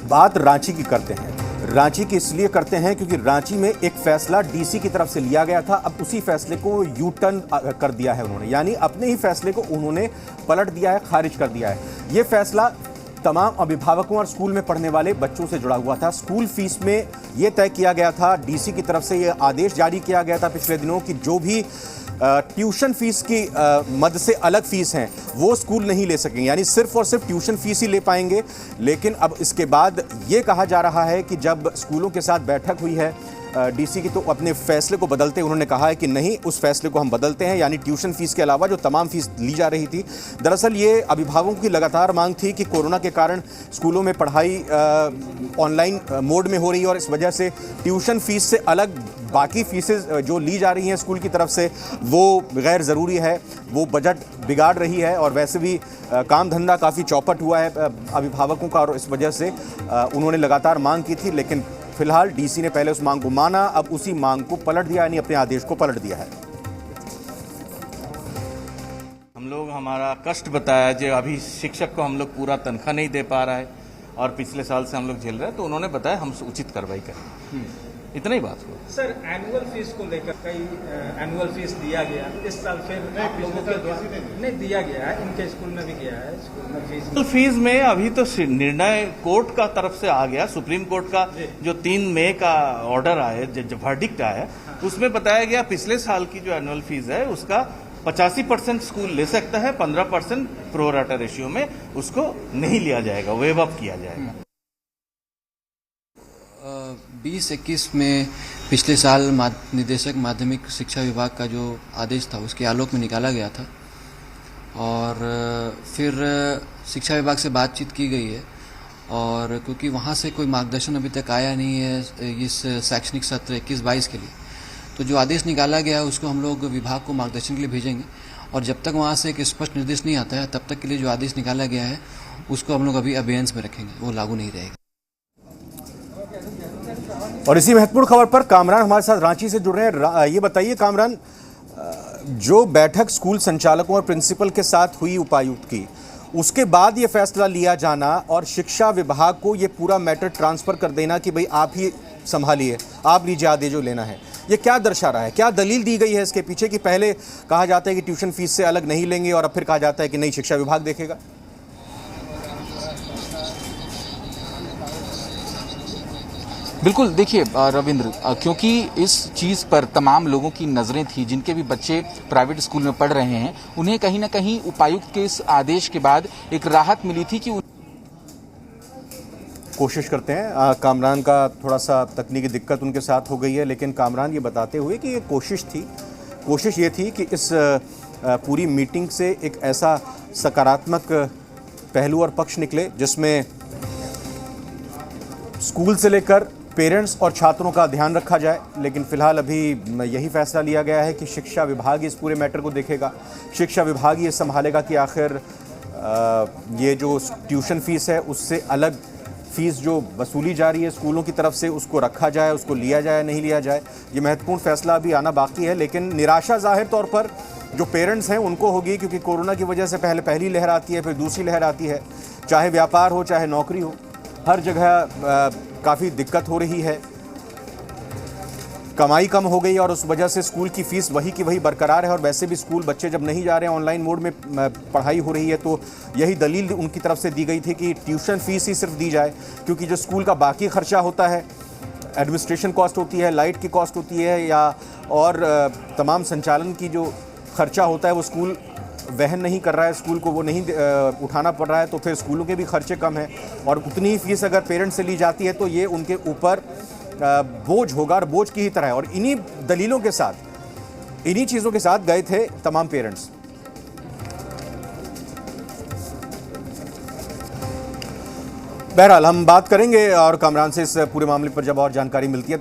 बात रांची की करते हैं। रांची की इसलिए करते हैं क्योंकि रांची में एक फैसला डीसी की तरफ से लिया गया था। अब उसी फैसले को यू टर्न कर दिया है उन्होंने, यानी अपने ही फैसले को उन्होंने पलट दिया है, खारिज कर दिया है। ये फैसला तमाम अभिभावकों और स्कूल में पढ़ने वाले बच्चों से जुड़ा हुआ था। स्कूल फीस में यह तय किया गया था, डीसी की तरफ से यह आदेश जारी किया गया था पिछले दिनों कि जो भी ट्यूशन फीस की मद से अलग फीस हैं वो स्कूल नहीं ले सकेंगे, यानी सिर्फ और सिर्फ ट्यूशन फीस ही ले पाएंगे। लेकिन अब इसके बाद ये कहा जा रहा है कि जब स्कूलों के साथ बैठक हुई है डीसी की, तो अपने फैसले को बदलते उन्होंने कहा है कि नहीं, उस फैसले को हम बदलते हैं, यानी ट्यूशन फीस के अलावा जो तमाम फीस ली जा रही थी। दरअसल ये अभिभावकों की लगातार मांग थी कि कोरोना के कारण स्कूलों में पढ़ाई ऑनलाइन मोड में हो रही है और इस वजह से ट्यूशन फीस से अलग बाकी फीसेस जो ली जा रही हैं स्कूल की तरफ से वो गैर ज़रूरी है, वो बजट बिगाड़ रही है। और वैसे भी काम धंधा काफ़ी चौपट हुआ है अभिभावकों का, और इस वजह से उन्होंने लगातार मांग की थी। लेकिन फिलहाल डीसी ने पहले उस मांग को माना, अब उसी मांग को पलट दिया, यानी अपने आदेश को पलट दिया है। हम लोग हमारा कष्ट बताया जो अभी शिक्षक को हम लोग पूरा तनख्वाह नहीं दे पा रहा है और पिछले साल से हम लोग झेल रहे हैं, तो उन्होंने बताया हम उचित कार्रवाई करें। इतना ही बात हुआ। सर, एनुअल फीस को लेकर कई एनुअल फीस दिया गया, इस साल फिर आप लोगों के द्वारा नहीं दिया गया है, इनके स्कूल में भी गया है। स्कूल में फीस में अभी तो निर्णय कोर्ट का तरफ से आ गया, सुप्रीम कोर्ट का जो 3 मई का ऑर्डर आया, जो वर्डिक्ट आया, उसमें बताया गया पिछले साल की जो एनुअल फीस है उसका 85% स्कूल ले सकता है, 15% प्रो राटा रेशियो में उसको नहीं लिया जाएगा, वेव अप किया जाएगा। 2021 में पिछले साल निदेशक माध्यमिक शिक्षा विभाग का जो आदेश था उसके आलोक में निकाला गया था, और फिर शिक्षा विभाग से बातचीत की गई है, और क्योंकि वहाँ से कोई मार्गदर्शन अभी तक आया नहीं है इस शैक्षणिक सत्र 21-22 के लिए, तो जो आदेश निकाला गया है उसको हम लोग विभाग को मार्गदर्शन के लिए भेजेंगे, और जब तक वहाँ से एक स्पष्ट निर्देश नहीं आता है तब तक के लिए जो आदेश निकाला गया है उसको हम लोग अभी अबेयंस में रखेंगे, वो लागू नहीं रहेगा। और इसी महत्वपूर्ण खबर पर कामरान हमारे साथ रांची से जुड़ रहे हैं। ये बताइए कामरान, जो बैठक स्कूल संचालकों और प्रिंसिपल के साथ हुई उपायुक्त की, उसके बाद ये फैसला लिया जाना और शिक्षा विभाग को ये पूरा मैटर ट्रांसफर कर देना कि भाई आप ही संभालिए, आप लीजिए आदेश जो लेना है, ये क्या दर्शा रहा है? क्या दलील दी गई है इसके पीछे कि पहले कहा जाता है कि ट्यूशन फीस से अलग नहीं लेंगे और अब फिर कहा जाता है कि नहीं, शिक्षा विभाग देखेगा? बिल्कुल, देखिए रविंद्र, क्योंकि इस चीज़ पर तमाम लोगों की नज़रें थी, जिनके भी बच्चे प्राइवेट स्कूल में पढ़ रहे हैं, उन्हें कहीं ना कहीं उपायुक्त के इस आदेश के बाद एक राहत मिली थी कि कोशिश करते हैं। कामरान का थोड़ा सा तकनीकी दिक्कत उनके साथ हो गई है, लेकिन कामरान ये बताते हुए कि ये कोशिश ये थी कि इस पूरी मीटिंग से एक ऐसा सकारात्मक पहलू और पक्ष निकले जिसमें स्कूल से लेकर पेरेंट्स और छात्रों का ध्यान रखा जाए। लेकिन फिलहाल अभी यही फैसला लिया गया है कि शिक्षा विभाग इस पूरे मैटर को देखेगा, शिक्षा विभाग ये संभालेगा कि आखिर ये जो ट्यूशन फीस है उससे अलग फीस जो वसूली जा रही है स्कूलों की तरफ से उसको रखा जाए, उसको लिया जाए, नहीं लिया जाए। ये महत्वपूर्ण फैसला अभी आना बाकी है, लेकिन निराशा जाहिर तौर पर जो पेरेंट्स हैं उनको होगी, क्योंकि कोरोना की वजह से पहली लहर आती है, फिर दूसरी लहर आती है, चाहे व्यापार हो चाहे नौकरी हो, हर जगह काफ़ी दिक्कत हो रही है, कमाई कम हो गई और उस वजह से स्कूल की फ़ीस वही की वही बरकरार है। और वैसे भी स्कूल बच्चे जब नहीं जा रहे हैं, ऑनलाइन मोड में पढ़ाई हो रही है, तो यही दलील उनकी तरफ से दी गई थी कि ट्यूशन फ़ीस ही सिर्फ दी जाए, क्योंकि जो स्कूल का बाकी खर्चा होता है, एडमिनिस्ट्रेशन कॉस्ट होती है, लाइट की कॉस्ट होती है, या और तमाम संचालन की जो खर्चा होता है वो स्कूल वहन नहीं कर रहा है, स्कूल को वो नहीं उठाना पड़ रहा है, तो फिर स्कूलों के भी खर्चे कम हैं। और उतनी ही फीस अगर पेरेंट्स से ली जाती है तो ये उनके ऊपर बोझ होगा, और बोझ की ही तरह है। और इन्हीं दलीलों के साथ, इन्हीं चीज़ों के साथ गए थे तमाम पेरेंट्स। बहरहाल हम बात करेंगे और कामरान से इस पूरे मामले पर जब और जानकारी मिलती है।